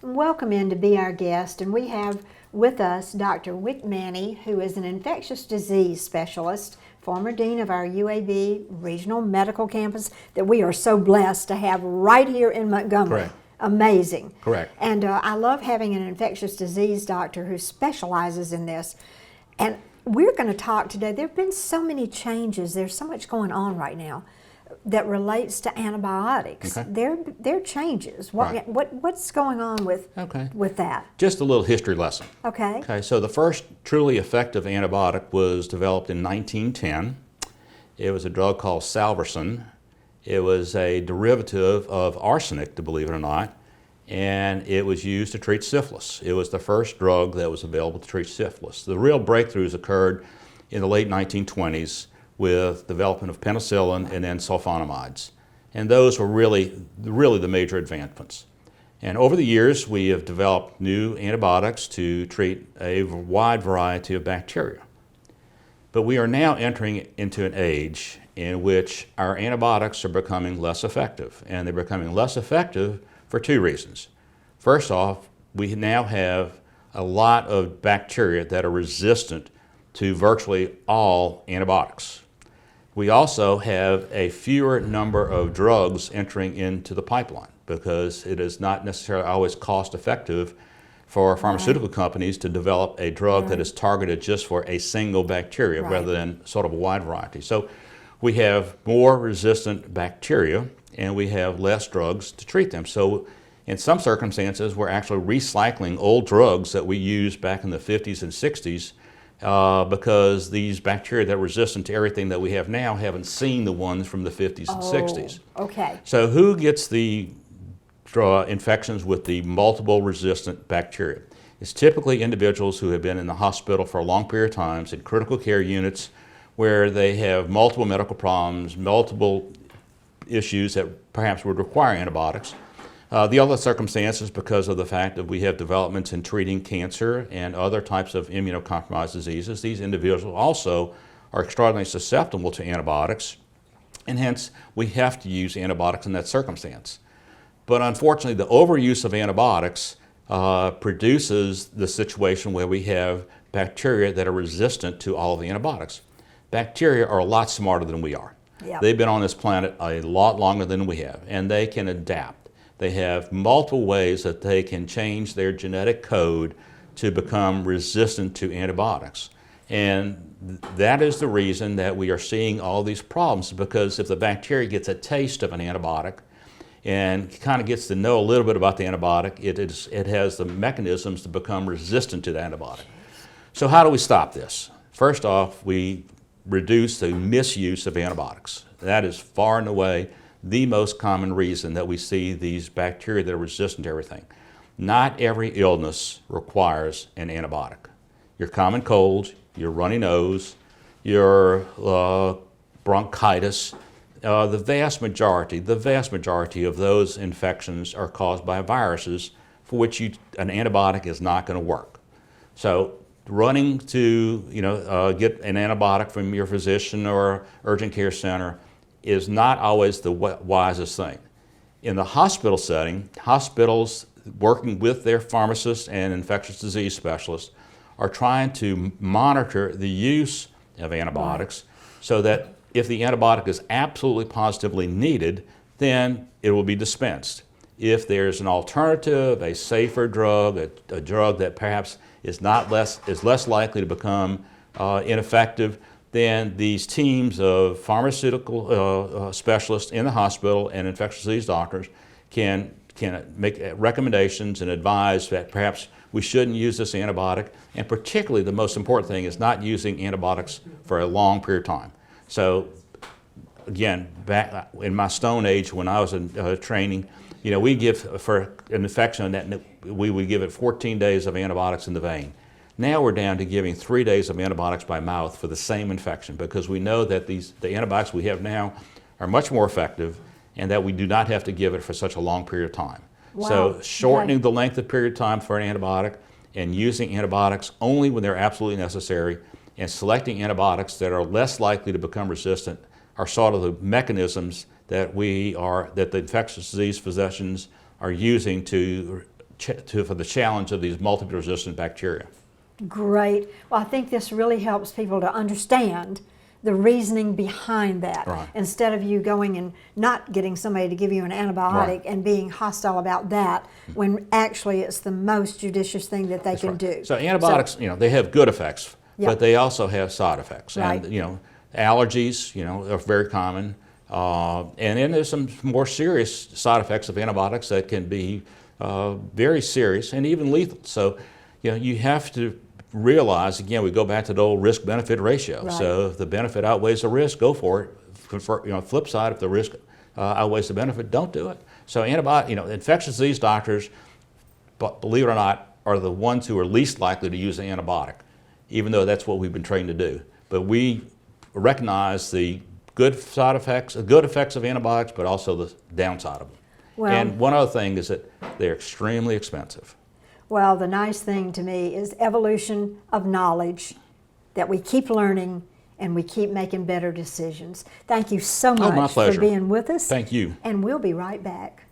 welcome in to be our guest. And we have with us Dr. Wick Many, who is an infectious disease specialist, former dean of our UAB Regional Medical Campus that we are so blessed to have right here in Montgomery. Correct. Amazing. Correct. And I love having an infectious disease doctor who specializes in this. And we're going to talk today. There have been so many changes. There's so much going on right now that relates to antibiotics. Okay. There are changes. Right. What's going on with that? Just a little history lesson. Okay. Okay, so the first truly effective antibiotic was developed in 1910. It was a drug called salvarsan. It was a derivative of arsenic, to believe it or not, and it was used to treat syphilis. It was the first drug that was available to treat syphilis. The real breakthroughs occurred in the late 1920s with development of penicillin and then sulfonamides. And those were really the major advancements. And over the years, we have developed new antibiotics to treat a wide variety of bacteria. But we are now entering into an age in which our antibiotics are becoming less effective. And they're becoming less effective for two reasons. First off, we now have a lot of bacteria that are resistant to virtually all antibiotics. We also have a fewer number of drugs entering into the pipeline because it is not necessarily always cost effective for pharmaceutical companies to develop a drug that is targeted just for a single bacteria rather than sort of a wide variety. So we have more resistant bacteria and we have less drugs to treat them. So in some circumstances, we're actually recycling old drugs that we used back in the 50s and 60s because these bacteria that are resistant to everything that we have now haven't seen the ones from the 50s and 60s. Okay. So who gets the infections with the multiple resistant bacteria? It's typically individuals who have been in the hospital for a long period of time in critical care units where they have multiple medical problems, multiple issues that perhaps would require antibiotics. The other circumstances, because of the fact that we have developments in treating cancer and other types of immunocompromised diseases, these individuals also are extraordinarily susceptible to antibiotics, and hence we have to use antibiotics in that circumstance. But unfortunately, the overuse of antibiotics produces the situation where we have bacteria that are resistant to all of the antibiotics. Bacteria are a lot smarter than we are. Yep. They've been on this planet a lot longer than we have, and they can adapt. They have multiple ways that they can change their genetic code to become resistant to antibiotics. And that is the reason that we are seeing all these problems, because if the bacteria gets a taste of an antibiotic and kind of gets to know a little bit about the antibiotic, it has the mechanisms to become resistant to the antibiotic. So how do we stop this? First off, we reduce the misuse of antibiotics. That is far and away the most common reason that we see these bacteria that are resistant to everything. Not every illness requires an antibiotic. Your common colds, your runny nose, your bronchitis, the vast majority of those infections are caused by viruses for which an antibiotic is not going to work. So running to get an antibiotic from your physician or urgent care center is not always the wisest thing. In the hospital setting, hospitals working with their pharmacists and infectious disease specialists are trying to monitor the use of antibiotics so that if the antibiotic is absolutely positively needed, then it will be dispensed. If there's an alternative, a safer drug, a drug that perhaps is less likely to become ineffective, then these teams of pharmaceutical specialists in the hospital and infectious disease doctors can make recommendations and advise that perhaps we shouldn't use this antibiotic, and particularly the most important thing is not using antibiotics for a long period of time. So again, back in my Stone Age when I was in training, we give for an infection that we would give it 14 days of antibiotics in the vein. Now we're down to giving 3 days of antibiotics by mouth for the same infection because we know that the antibiotics we have now are much more effective and that we do not have to give it for such a long period of time. Wow. So shortening the length of period of time for an antibiotic and using antibiotics only when they're absolutely necessary and selecting antibiotics that are less likely to become resistant are sort of the mechanisms that the infectious disease physicians are using to for the challenge of these multiple resistant bacteria. Great. Well, I think this really helps people to understand the reasoning behind that. Right. Instead of you going and not getting somebody to give you an antibiotic Right. and being hostile about that, when actually it's the most judicious thing that they can do. So antibiotics, they have good effects, Yep. but they also have side effects. Right. And, allergies, are very common. And then there's some more serious side effects of antibiotics that can be very serious and even lethal. So, you have to realize, again, we go back to the old risk-benefit ratio. Right. So if the benefit outweighs the risk, go for it. Flip side, if the risk outweighs the benefit, don't do it. So infectious disease doctors, believe it or not, are the ones who are least likely to use an antibiotic, even though that's what we've been trained to do. But we recognize the good side effects, the good effects of antibiotics, but also the downside of them. Well, and one other thing is that they're extremely expensive. Well, the nice thing to me is evolution of knowledge, that we keep learning and we keep making better decisions. Thank you so Oh, my much for pleasure. being with us. Thank you. And we'll be right back.